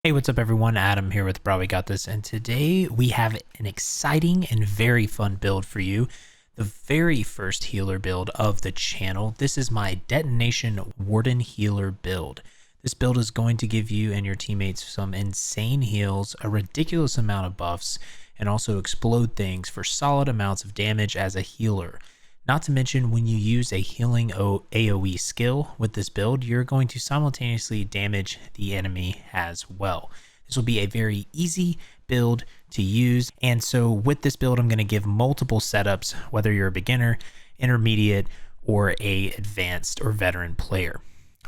Hey, what's up everyone? Adam here with brahwegotthis, and today we have an exciting and very fun build for you. The very first healer build of the channel. This is my Detonation Warden Healer Build. This build is going to give you and your teammates some insane heals, a ridiculous amount of buffs, and also explode things for solid amounts of damage as a healer. Not to mention, when you use a healing AoE skill with this build, you're going to simultaneously damage the enemy as well. This will be a very easy build to use, and so with this build I'm going to give multiple setups, whether you're a beginner, intermediate, or a advanced or veteran player.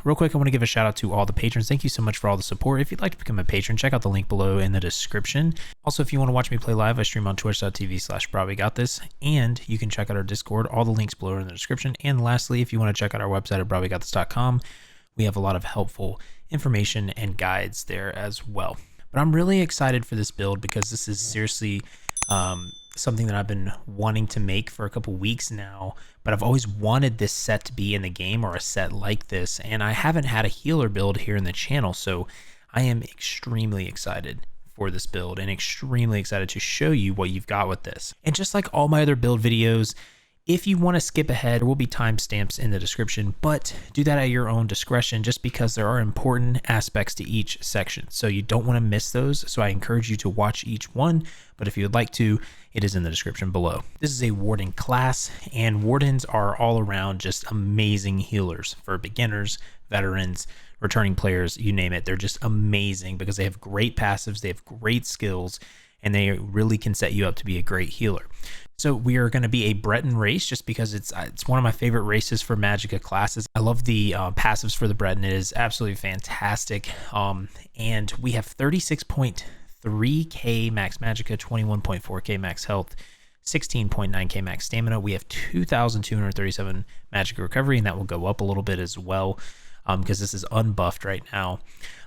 Real quick, I want to give a shout out to all the patrons. Thank you so much for all the support. If you'd like to become a patron, check out the link below in the description. Also, if you want to watch me play live, I stream on twitch.tv/brahwegotthis, and you can check out our Discord. All the links below are in the description. And lastly, if you want to check out our website at brahwegotthis.com, we have a lot of helpful information and guides there as well. But I'm really excited for this build because this is seriously something that I've been wanting to make for a couple weeks now, but I've always wanted this set to be in the game, or a set like this, and I haven't had a healer build here in the channel, so I am extremely excited for this build and extremely excited to show you what you've got with this. And just like all my other build videos, if you want to skip ahead, there will be timestamps in the description, but do that at your own discretion just because there are important aspects to each section. So you don't want to miss those. So I encourage you to watch each one, but if you would like to, it is in the description below. This is a warden class, and wardens are all around just amazing healers for beginners, veterans, returning players, you name it. They're just amazing because they have great passives, they have great skills, and they really can set you up to be a great healer. So we are going to be a Breton race just because it's one of my favorite races for Magicka classes. I love the passives for the Breton. It is absolutely fantastic. And we have 36.3k max Magicka, 21.4k max health, 16.9k max stamina. We have 2,237 Magicka recovery, and that will go up a little bit as well because this is unbuffed right now.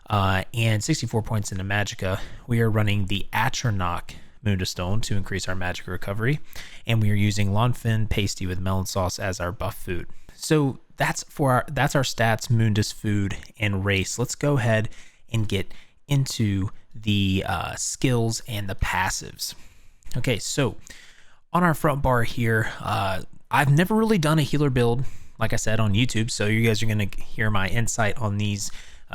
And 64 points into Magicka. We are running the Atronach Mundus stone to increase our Magicka recovery, and we are using Lonfin pasty with melon sauce as our buff food. So that's our stats, Mundus, food, and race. Let's go ahead and get into the skills and the passives. Okay, so on our front bar here, I've never really done a healer build, like I said, on YouTube, so you guys are going to hear my insight on these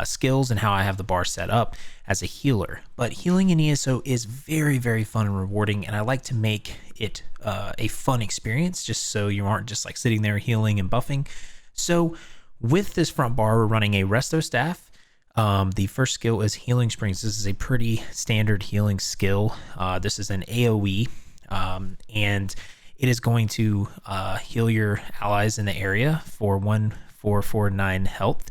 skills and how I have the bar set up as a healer. But healing in ESO is very, very fun and rewarding, and I like to make it a fun experience just so you aren't just like sitting there healing and buffing. So with this front bar, we're running a resto staff. The first skill is healing springs. This is a pretty standard healing skill. This is an AoE, and it is going to heal your allies in the area for 1,449 health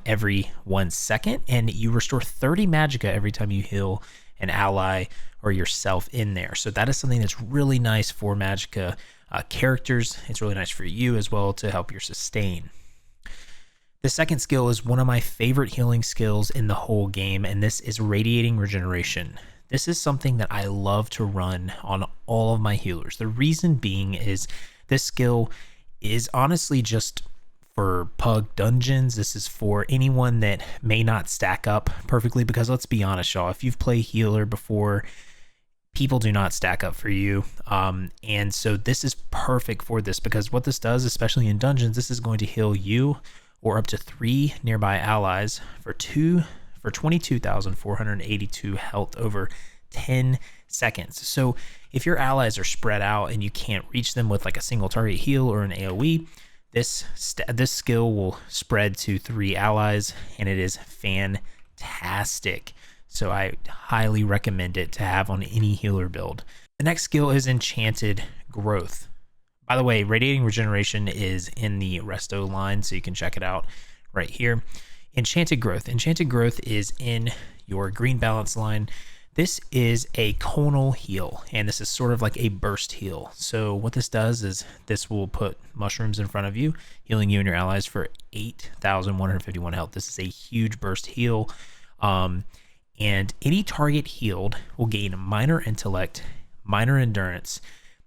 every 1 second, and you restore 30 Magicka every time you heal an ally or yourself in there. So that is something that's really nice for Magicka characters. It's really nice for you as well to help your sustain. The second skill is one of my favorite healing skills in the whole game, and this is radiating regeneration. This is something that I love to run on all of my healers. The reason being is this skill is honestly just for pug dungeons. This is for anyone that may not stack up perfectly, because let's be honest, y'all, if you've played healer before, people do not stack up for you. And so this is perfect for this, because what this does, especially in dungeons, this is going to heal you or up to 3 nearby allies for 22,482 health over 10 seconds. So if your allies are spread out and you can't reach them with like a single target heal or an AoE, this skill will spread to 3 allies, and it is fantastic. So I highly recommend it to have on any healer build. The next skill is Enchanted Growth. By the way, Radiating Regeneration is in the resto line, so you can check it out right here. Enchanted Growth. Enchanted Growth is in your green balance line. This is a conal heal, and this is sort of like a burst heal. So what this does is this will put mushrooms in front of you, healing you and your allies for 8,151 health. This is a huge burst heal, and any target healed will gain minor intellect, minor endurance,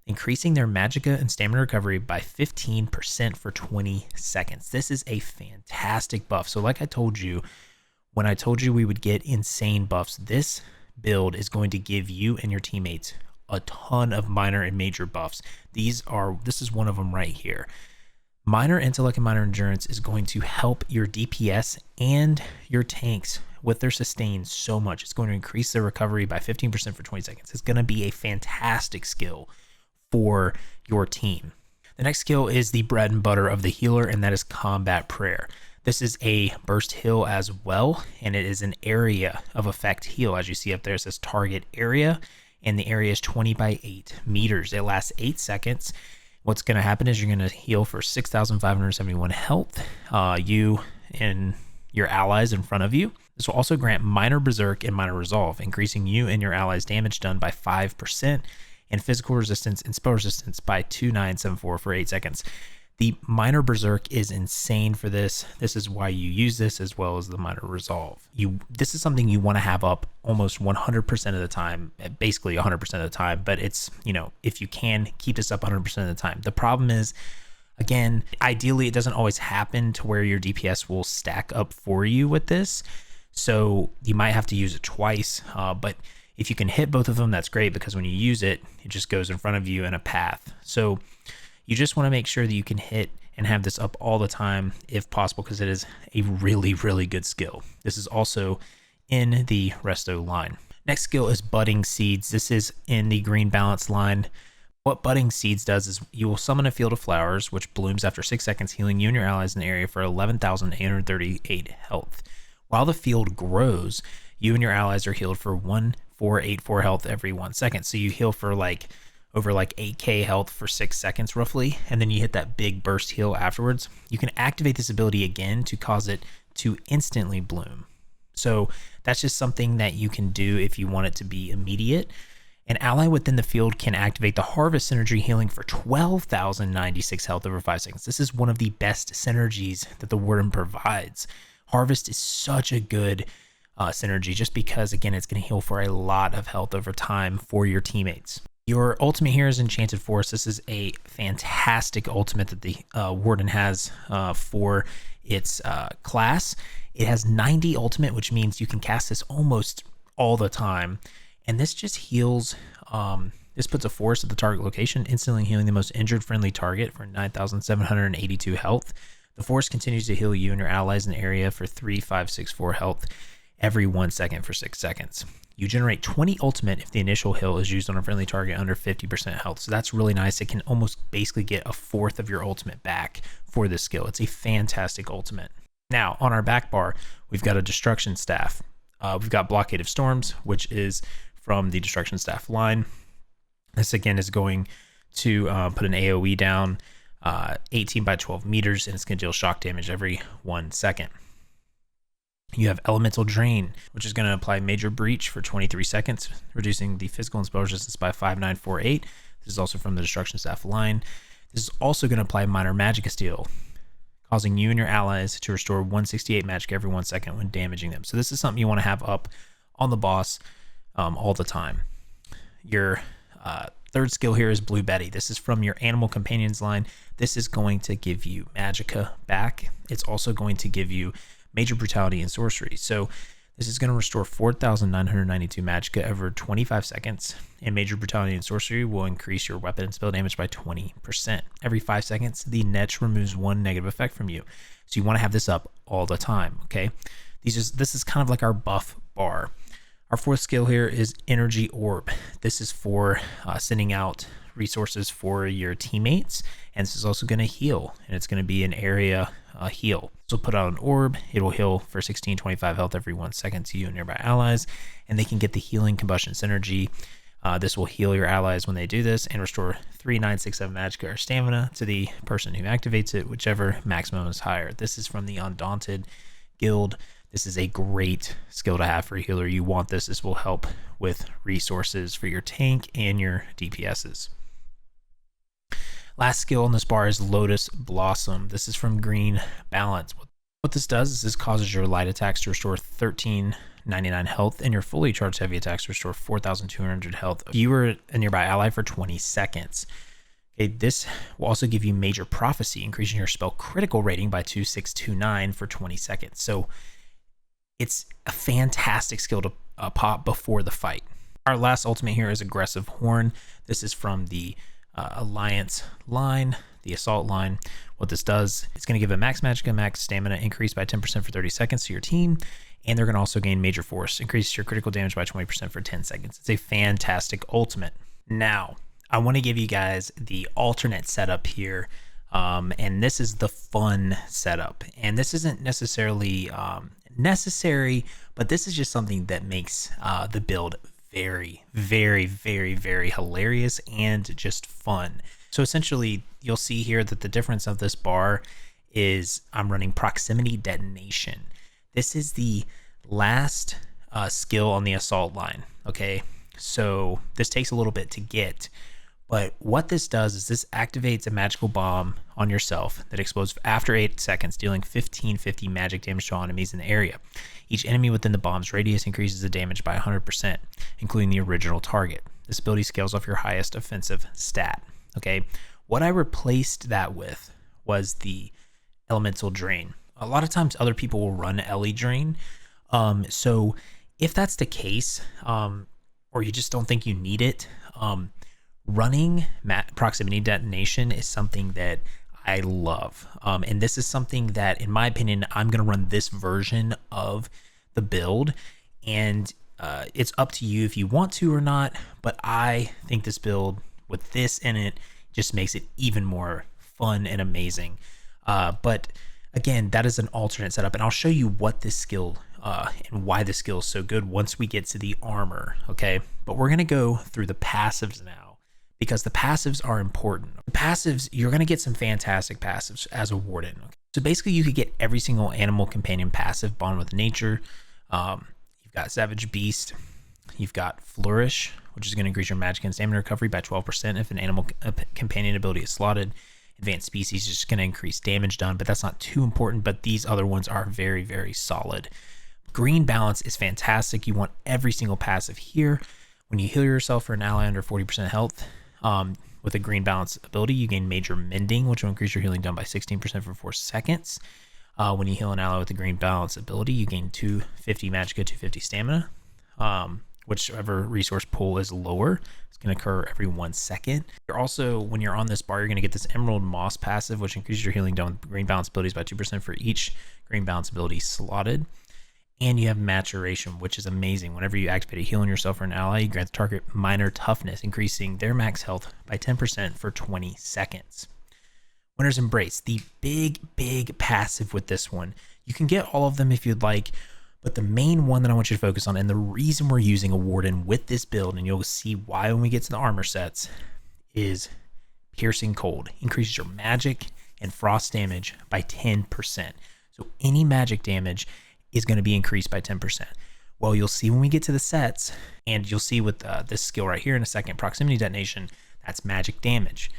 increasing their Magicka and stamina recovery by 15% for 20 seconds. This is a fantastic buff. So like I told you, When I told you we would get insane buffs, this build is going to give you and your teammates a ton of minor and major buffs. This is one of them right here. Minor intellect and minor endurance is going to help your DPS and your tanks with their sustain so much. It's going to increase their recovery by 15% for 20 seconds. It's going to be a fantastic skill for your team. The next skill is the bread and butter of the healer, and that is combat prayer. This is a burst heal as well, and it is an area of effect heal. As you see up there, it says target area, and the area is 20 by 8 meters. It lasts 8 seconds. What's going to happen is you're going to heal for 6,571 health, you and your allies in front of you. This will also grant minor berserk and minor resolve, increasing you and your allies' damage done by 5%, and physical resistance and spell resistance by 2974 for 8 seconds. The minor berserk is insane for this. This is why you use this, as well as the minor resolve. This is something you want to have up almost 100% of the time, basically 100% of the time, but it's, if you can keep this up 100% of the time. The problem is, again, ideally it doesn't always happen to where your DPS will stack up for you with this. So you might have to use it twice, but if you can hit both of them, that's great, because when you use it, it just goes in front of you in a path. So you just want to make sure that you can hit and have this up all the time if possible, because it is a really, really good skill. This is also in the resto line. Next skill is budding seeds. This is in the green balance line. What budding seeds does is you will summon a field of flowers, which blooms after 6 seconds, healing you and your allies in the area for 11,838 health. While the field grows, you and your allies are healed for 1,484 health every 1 second. So you heal for over 8k health for 6 seconds roughly, and then you hit that big burst heal afterwards. You can activate this ability again to cause it to instantly bloom. So that's just something that you can do if you want it to be immediate. An ally within the field can activate the Harvest Synergy, healing for 12,096 health over 5 seconds. This is one of the best synergies that the Warden provides. Harvest is such a good synergy, just because, again, it's going to heal for a lot of health over time for your teammates. Your ultimate here is Enchanted Forest. This is a fantastic ultimate that the Warden has for its class. It has 90 ultimate, which means you can cast this almost all the time. And this just heals, this puts a forest at the target location, instantly healing the most injured friendly target for 9,782 health. The forest continues to heal you and your allies in the area for 3,564 health every 1 second for 6 seconds. You generate 20 ultimate if the initial heal is used on a friendly target under 50% health. So that's really nice. It can almost basically get a fourth of your ultimate back for this skill. It's a fantastic ultimate. Now, on our back bar, we've got a Destruction Staff. We've got Blockade of Storms, which is from the Destruction Staff line. This, again, is going to put an AoE down 18 by 12 meters, and it's going to deal shock damage every 1 second. You have Elemental Drain, which is going to apply Major Breach for 23 seconds, reducing the physical and spell resistance by 5,948. This is also from the Destruction Staff line. This is also going to apply Minor Magic Steal, causing you and your allies to restore 168 magic every 1 second when damaging them. So this is something you want to have up on the boss all the time. Your third skill here is Blue Betty. This is from your Animal Companions line. This is going to give you Magicka back. It's also going to give you Major Brutality and Sorcery. So this is going to restore 4,992 Magicka every 25 seconds, and Major Brutality and Sorcery will increase your weapon and spell damage by 20%. Every 5 seconds, the Netch removes 1 negative effect from you. So you want to have this up all the time, okay? This is kind of like our buff bar. Our fourth skill here is Energy Orb. This is for sending out resources for your teammates, and this is also going to heal, and it's going to be an area heal. So put out an orb, it will heal for 1625 health every 1 second to you and nearby allies, and they can get the Healing Combustion Synergy. This will heal your allies when they do this and restore 3,967 Magicka or stamina to the person who activates it, whichever maximum is higher. This is from the Undaunted guild. This is a great skill to have for a healer. You want this. This will help with resources for your tank and your DPSs. Last skill on this bar is Lotus Blossom. This is from Green Balance. What this does is this causes your light attacks to restore 1,399 health, and your fully charged heavy attacks to restore 4,200 health. You are a nearby ally for 20 seconds. Okay, this will also give you Major Prophecy, increasing your spell critical rating by 2,629 for 20 seconds. So it's a fantastic skill to pop before the fight. Our last ultimate here is Aggressive Horn. This is from the Alliance line, the Assault line. What this does, it's going to give a max magic and max stamina increase by 10% for 30 seconds to your team, and they're going to also gain Major Force, increase your critical damage by 20% for 10 seconds. It's a fantastic ultimate. Now, I want to give you guys the alternate setup here, and this is the fun setup. And this isn't necessarily necessary, but this is just something that makes the build very, very, very, very hilarious and just fun. So essentially, you'll see here that the difference of this bar is I'm running Proximity Detonation. This is the last skill on the Assault line, okay? So this takes a little bit to get, but what this does is this activates a magical bomb on yourself that explodes after 8 seconds, dealing 1550 magic damage to all enemies in the area. Each enemy within the bomb's radius increases the damage by 100%, including the original target. This ability scales off your highest offensive stat, okay? What I replaced that with was the Elemental Drain. A lot of times other people will run Ele Drain. So if that's the case, or you just don't think you need it, running Proximity Detonation is something that I love. And this is something that, in my opinion, I'm going to run this version of the build. And it's up to you if you want to or not. But I think this build with this in it just makes it even more fun and amazing. But again, that is an alternate setup. And I'll show you what this skill and why this skill is so good once we get to the armor. Okay. But we're going to go through the passives now, because the passives are important. The passives, you're going to get some fantastic passives as a warden. Okay? So basically you could get every single animal companion passive, Bond with Nature. You've got Savage Beast. You've got Flourish, which is going to increase your magic and stamina recovery by 12% if an animal companion ability is slotted. Advanced Species is just going to increase damage done, but that's not too important. But these other ones are very, very solid. Green Balance is fantastic. You want every single passive here. When you heal yourself for an ally under 40% health, with a Green Balance ability, you gain Major Mending, which will increase your healing done by 16% for 4 seconds. When you heal an ally with a Green Balance ability, you gain 250 Magicka, 250 Stamina. Whichever resource pool is lower, it's going to occur every 1 second. You're also, when you're on this bar, you're going to get this Emerald Moss passive, which increases your healing done with Green Balance abilities by 2% for each Green Balance ability slotted. And you have Maturation, which is amazing. Whenever you activate a heal on yourself or an ally, you grant the target minor toughness, increasing their max health by 10% for 20 seconds. Winter's Embrace, the big passive with this one. You can get all of them if you'd like, but the main one that I want you to focus on, and the reason we're using a Warden with this build, and you'll see why when we get to the armor sets, is Piercing Cold. Increases your magic and frost damage by 10%. So any magic damage is going to be increased by 10%. Well, you'll see when we get to the sets, and you'll see with this skill right here in a second, Proximity Detonation, that's magic damage.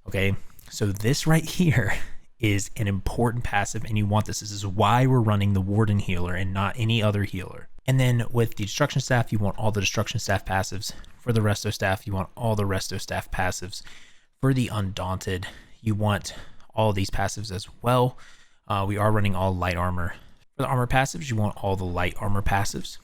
Okay, so this right here is an important passive, and you want this. This is why we're running the Warden Healer and not any other healer. And then with the Destruction Staff, you want all the Destruction Staff passives. For the Resto Staff, you want all the Resto Staff passives. For the Undaunted, you want all these passives as well. We are running all light armor. For the armor passives, you want all the light armor passives.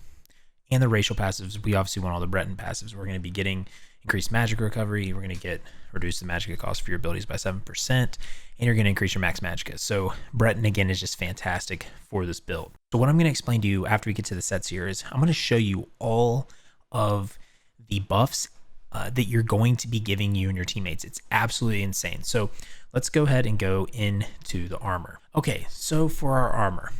And the racial passives, we obviously want all the Breton passives. We're going to be getting increased magic recovery. We're going to get reduce the magic cost for your abilities by 7%. And you're going to increase your max magicka. So Breton, again, is just fantastic for this build. So what I'm going to explain to you after we get to the sets here is I'm going to show you all of the buffs that you're going to be giving you and your teammates. It's absolutely insane. So let's go ahead and go into the armor. Okay, so for our armor,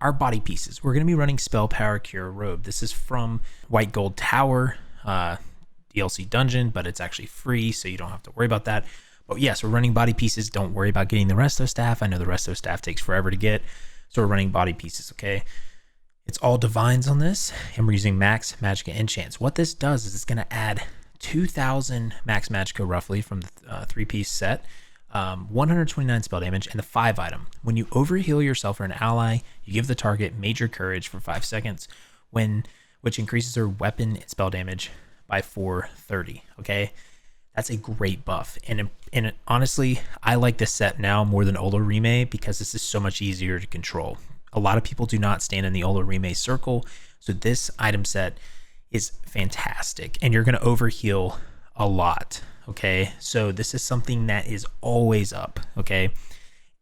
our body pieces, we're going to be running Spell Power Cure Robe. This is from White Gold Tower DLC dungeon, but it's actually free, so you don't have to worry about that. But yes, we're running body pieces. Don't worry about getting the Resto Staff. I know the Resto Staff takes forever to get, so we're running body pieces, okay? It's all divines on this, and we're using max magicka enchants. What this does is it's going to add 2,000 max magicka roughly from the 3-piece set, 129 spell damage, and the 5 item. When you overheal yourself or an ally, you give the target Major Courage for 5 seconds, which increases their weapon and spell damage by 430. Okay, that's a great buff, and honestly, I like this set now more than Olorime because this is so much easier to control. A lot of people do not stand in the Olorime circle, so this item set is fantastic, and you're going to overheal a lot. Okay, so this is something that is always up. Okay,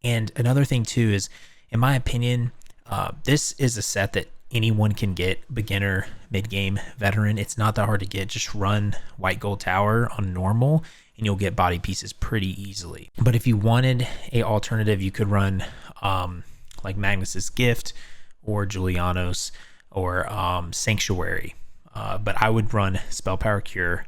and another thing too is, in my opinion, this is a set that anyone can get, beginner, mid-game, veteran. It's not that hard to get. Just run white gold tower on normal and you'll get body pieces pretty easily. But if you wanted a alternative, you could run like Magnus's Gift or Julianos or Sanctuary. But I would run Spell Power Cure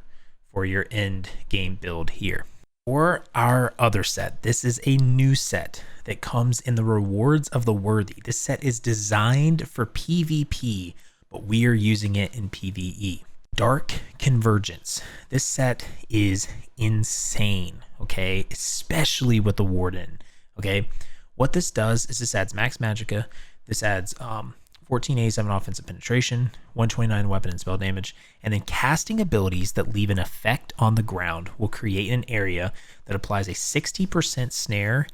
for your end game build here. For our other set, this is a new set that comes in the Rewards of the Worthy. This set is designed for PvP, but we are using it in PvE. Dark Convergence. This set is insane, okay? Especially with the Warden, okay? What this does is this adds max magicka. This adds 1487 offensive penetration, 129 weapon and spell damage, and then casting abilities that leave an effect on the ground will create an area that applies a 60% snare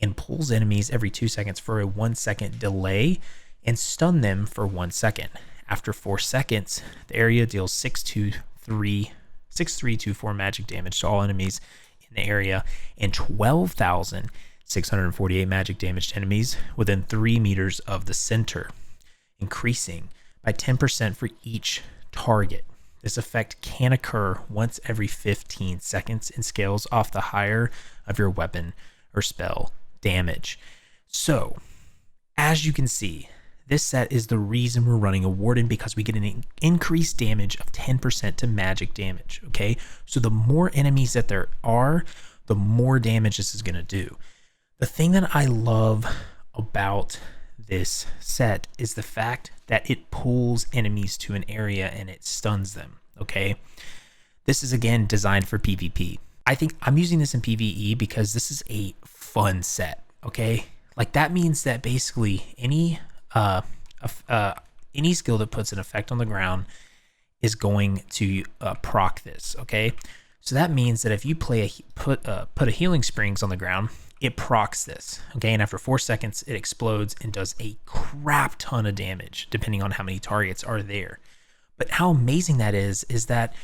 and pulls enemies every 2 seconds for a 1 second delay and stun them for 1 second. After 4 seconds, the area deals 6324 magic damage to all enemies in the area and 12,648 magic damage to enemies within 3 meters of the center, increasing by 10% for each target. This effect can occur once every 15 seconds and scales off the higher of your weapon or spell damage. So, as you can see, this set is the reason we're running a Warden, because we get an increased damage of 10% to magic damage, okay? So the more enemies that there are, the more damage this is going to do. The thing that I love about this set is the fact that it pulls enemies to an area and it stuns them, okay? This is, again, designed for PvP. I think I'm using this in PvE because this is a fun set, okay? Like, that means that basically any skill that puts an effect on the ground is going to proc this, okay? So that means that if you put a healing springs on the ground, it procs this, okay? And after 4 seconds, it explodes and does a crap ton of damage, depending on how many targets are there. But how amazing that is that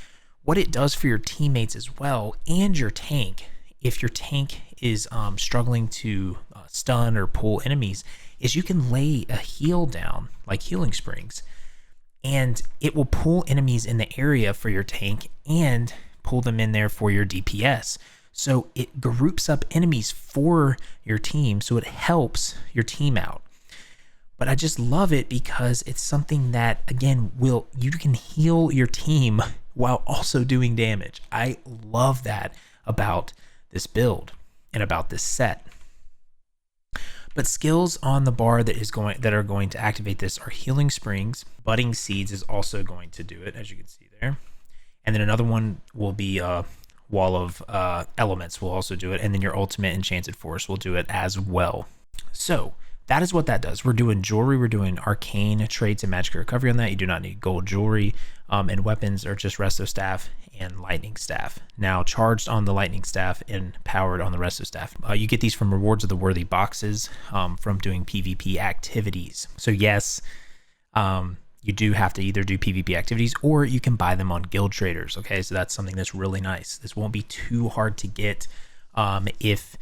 what it does for your teammates as well, and your tank, if your tank is struggling to stun or pull enemies, is you can lay a heal down, like healing springs, and it will pull enemies in the area for your tank and pull them in there for your DPS. So it groups up enemies for your team, so it helps your team out. But I just love it because it's something that, again, you can heal your team while also doing damage. I love that about this build and about this set. But skills on the bar that are going to activate this are Healing Springs. Budding Seeds is also going to do it, as you can see there. And then another one will be Wall of Elements will also do it. And then your Ultimate Enchanted Force will do it as well. So that is what that does. We're doing jewelry. We're doing arcane traits and magic recovery on that. You do not need gold jewelry. And weapons are just Resto Staff and Lightning Staff. Now charged on the Lightning Staff and powered on the Resto Staff. You get these from Rewards of the Worthy boxes from doing PvP activities. So yes, you do have to either do PvP activities or you can buy them on Guild Traders. Okay, so that's something that's really nice. This won't be too hard to get if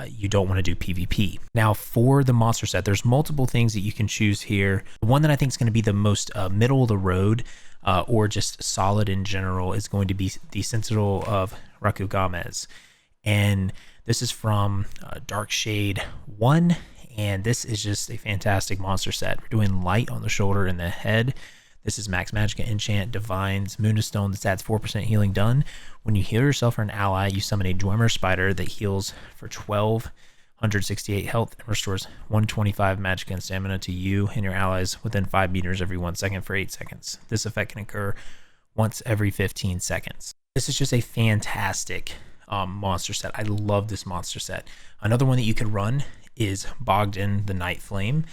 you don't want to do PvP. Now for the monster set, there's multiple things that you can choose here. The one that I think is going to be the most middle of the road or just solid in general is going to be the Sentinel of Rakugamez. And this is from Dark Shade 1. And this is just a fantastic monster set. We're doing light on the shoulder and the head. This is Max Magicka Enchant, Divines, Moonstone. This adds 4% healing done. When you heal yourself or an ally, you summon a Dwemer Spider that heals for 1,268 health and restores 125 Magicka and Stamina to you and your allies within 5 meters every 1 second for 8 seconds. This effect can occur once every 15 seconds. This is just a fantastic monster set. I love this monster set. Another one that you could run is Bogdan the Night Flame.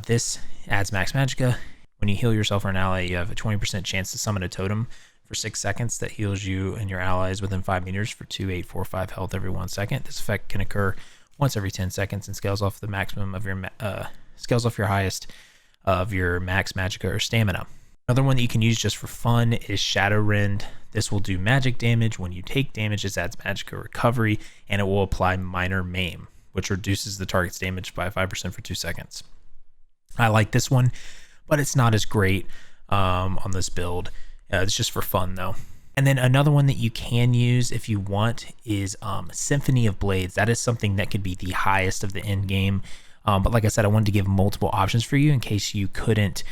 This adds Max Magicka. When you heal yourself or an ally, you have a 20% chance to summon a totem for 6 seconds that heals you and your allies within 5 meters for 2,845 health every 1 second. This effect can occur once every 10 seconds and scales off the maximum of your scales off your highest of your max magicka or stamina. Another one that you can use just for fun is Shadow Rend. This will do magic damage. When you take damage, it adds magicka recovery, and it will apply minor maim, which reduces the target's damage by 5% for 2 seconds. I like this one, but it's not as great on this build. It's just for fun though. And then another one that you can use if you want is Symphony of Blades. That is something that could be the highest of the end game. But like I said, I wanted to give multiple options for you in case you can't,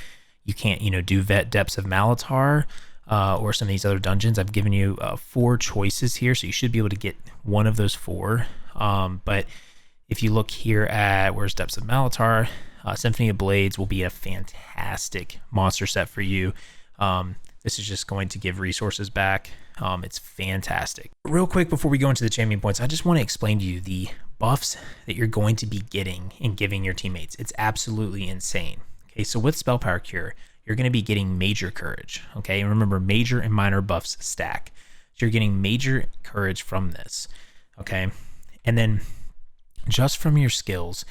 do Vet Depths of Malatar or some of these other dungeons. I've given you 4 choices here, so you should be able to get one of those 4. But if you look here at where's Depths of Malatar, Symphony of Blades will be a fantastic monster set for you. This is just going to give resources back. It's fantastic. Real quick before we go into the champion points, I just want to explain to you the buffs that you're going to be getting and giving your teammates. It's absolutely insane. Okay, so with Spell Power Cure, you're going to be getting Major Courage. Okay, and remember, major and minor buffs stack. So you're getting Major Courage from this. Okay, and then just from your skills,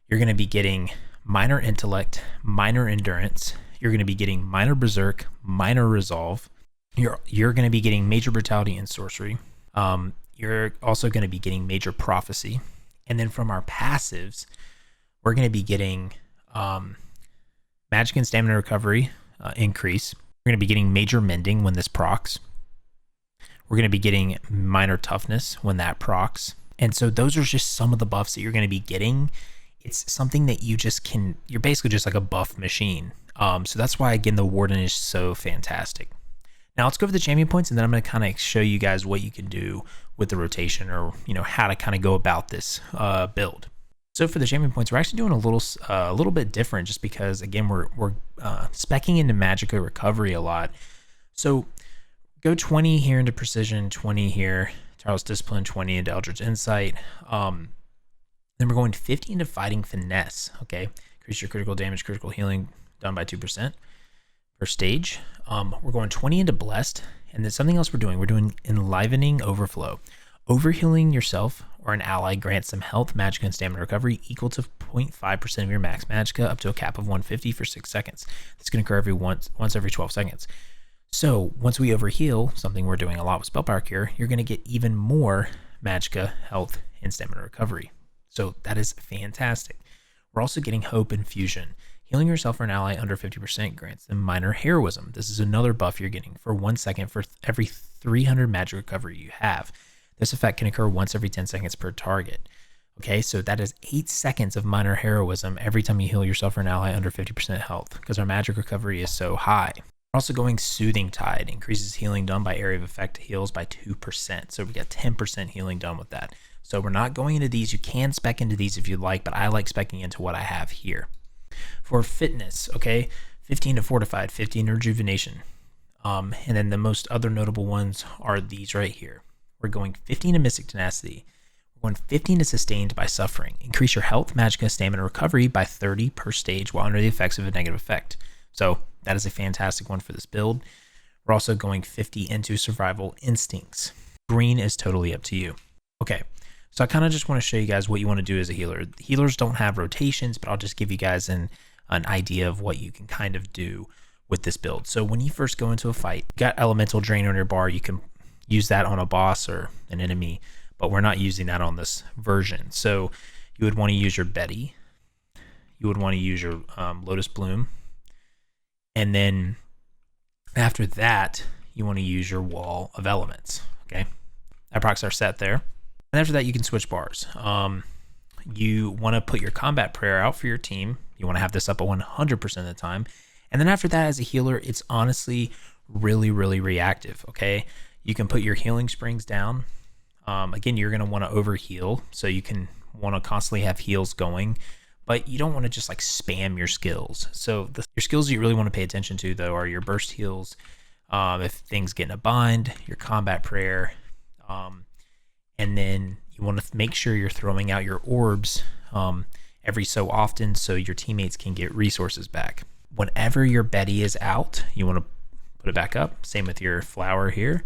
you're going to be getting Minor Intellect, Minor Endurance. You're going to be getting Minor Berserk, Minor Resolve. You're going to be getting Major Brutality and Sorcery. You're also going to be getting Major Prophecy. And then from our passives, we're going to be getting Magic and Stamina Recovery increase. We're going to be getting Major Mending when this procs. We're going to be getting Minor Toughness when that procs. And so those are just some of the buffs that you're going to be getting. It's something that you're basically just like a buff machine. So that's why, again, the Warden is so fantastic. Now let's go over the champion points, and then I'm going to kind of show you guys what you can do with the rotation, or how to kind of go about this build. So for the champion points, we're actually doing a little bit different, just because, again, we're speccing into magicka recovery a lot. So go 20 here into precision, 20 here, Tireless Discipline, 20 into Eldritch Insight. Then we're going 50 into Fighting Finesse. Okay, increase your critical damage, critical healing done by 2% per stage. We're going 20 into Blessed, and then something else we're doing Enlivening Overflow. Overhealing yourself or an ally grants some health, magic, and stamina recovery equal to 0.5% of your max magicka up to a cap of 150 for 6 seconds. This can occur once every 12 seconds. So once we overheal, something we're doing a lot with Spell Power Cure, you're going to get even more magicka, health, and stamina recovery. So that is fantastic. We're also getting Hope Infusion. Healing yourself or an ally under 50% grants them minor heroism. This is another buff you're getting for 1 second for every 300 magic recovery you have. This effect can occur once every 10 seconds per target. Okay, so that is 8 seconds of minor heroism every time you heal yourself or an ally under 50% health, because our magic recovery is so high. We're also going Soothing Tide. Increases healing done by area of effect heals by 2%. So we got 10% healing done with that. So we're not going into these. You can spec into these if you'd like, but I like speccing into what I have here. For fitness, okay, 15 to Fortified, 15 to Rejuvenation. And then the most other notable ones are these right here. We're going 15 to Mystic Tenacity. We're going 15 to Sustained by Suffering. Increase your health, magicka, stamina recovery by 30 per stage while under the effects of a negative effect. So that is a fantastic one for this build. We're also going 50 into Survival Instincts. Green is totally up to you. Okay, so I kind of just want to show you guys what you want to do as a healer. Healers don't have rotations, but I'll just give you guys an idea of what you can kind of do with this build. So when you first go into a fight, you got Elemental Drain on your bar. You can use that on a boss or an enemy, but we're not using that on this version. So you would want to use your Betty. You would want to use your Lotus Bloom. And then after that, you want to use your Wall of Elements. Okay, that procs our set there. And after that, you can switch bars. You want to put your Combat Prayer out for your team. You want to have this up at 100% of the time. And then after that, as a healer, it's honestly really, really reactive. Okay, you can put your Healing Springs down. Again, you're going to want to overheal, so you can want to constantly have heals going, but you don't want to just like spam your skills. So your skills you really want to pay attention to, though, are your burst heals, if things get in a bind, your Combat Prayer, and then you want to make sure you're throwing out your orbs every so often so your teammates can get resources back. Whenever your Betty is out, you want to put it back up. Same with your Flower here.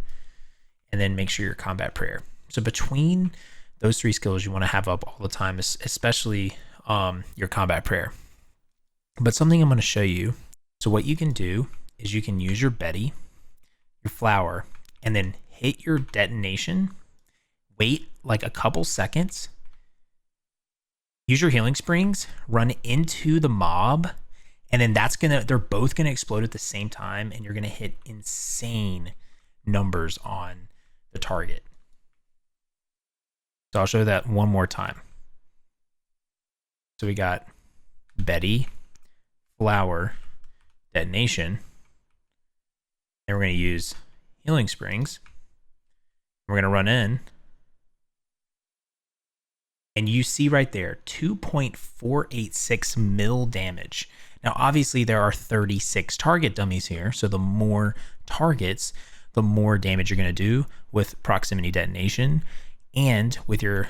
And then make sure your Combat Prayer. So between those 3 skills, you want to have up all the time, especially your Combat Prayer. But something I'm going to show you. So what you can do is you can use your Betty, your flower, and then hit your detonation, wait like a couple seconds, use your healing springs, run into the mob, and then they're both gonna explode at the same time, and you're gonna hit insane numbers on the target. So I'll show that one more time. So we got Betty, flower, detonation, and we're gonna use healing springs. We're gonna run in, and you see right there 2.486 mil damage. Now obviously there are 36 target dummies here, so the more targets, the more damage you're gonna do with proximity detonation and with your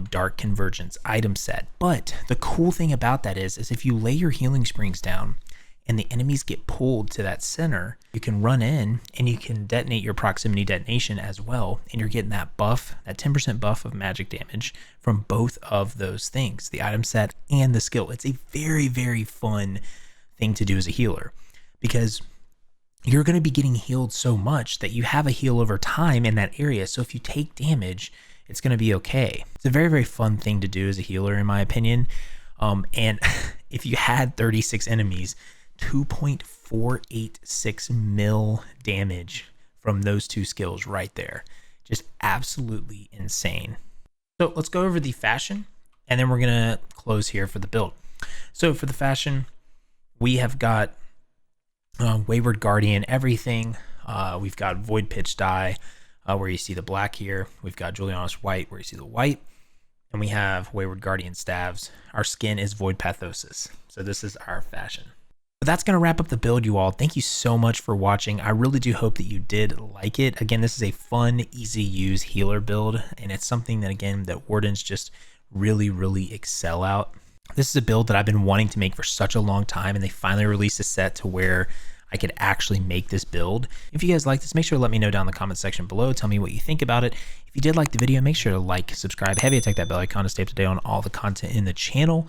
dark convergence item set. But the cool thing about that is if you lay your healing springs down and the enemies get pulled to that center, you can run in and you can detonate your proximity detonation as well. And you're getting that buff, that 10% buff of magic damage from both of those things, the item set and the skill. It's a very, very fun thing to do as a healer, because you're going to be getting healed so much that you have a heal over time in that area. So if you take damage, it's going to be okay. It's a very, very fun thing to do as a healer, in my opinion. And if you had 36 enemies, 2.486 mil damage from those two skills right there. Just absolutely insane. So let's go over the fashion, and then we're going to close here for the build. So for the fashion, we have got Wayward Guardian everything. We've got Void Pitch Dye, where you see the black here. We've got Julianus White, where you see the white. And we have Wayward Guardian staves. Our skin is Void Pathosis. So this is our fashion. But that's going to wrap up the build, you all. Thank you so much for watching. I really do hope that you did like it. Again, this is a fun, easy use healer build, and it's something that, again, that Wardens just really, really excel out. This is a build that I've been wanting to make for such a long time, and they finally released a set to where I could actually make this build. If you guys like this, make sure to let me know down in the comment section below. Tell me what you think about it. If you did like the video, make sure to like, subscribe, heavy attack that bell icon to stay up to date on all the content in the channel.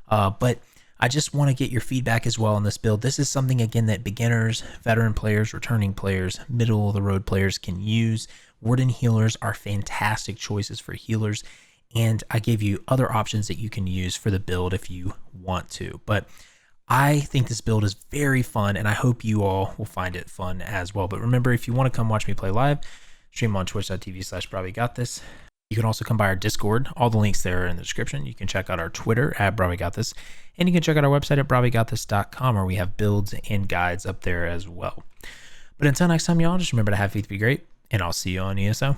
But I just want to get your feedback as well on this build. This is something, again, that beginners, veteran players, returning players, middle of the road players can use. Warden healers are fantastic choices for healers, and I gave you other options that you can use for the build if you want to. But I think this build is very fun, and I hope you all will find it fun as well. But remember, if you want to come watch me play live, stream on twitch.tv/brahwegotthis. You can also come by our Discord. All the links there are in the description. You can check out our Twitter at brahwegotthis, and you can check out our website at brahwegotthis.com, where we have builds and guides up there as well. But until next time, y'all, just remember to have faith, be great, and I'll see you on ESO.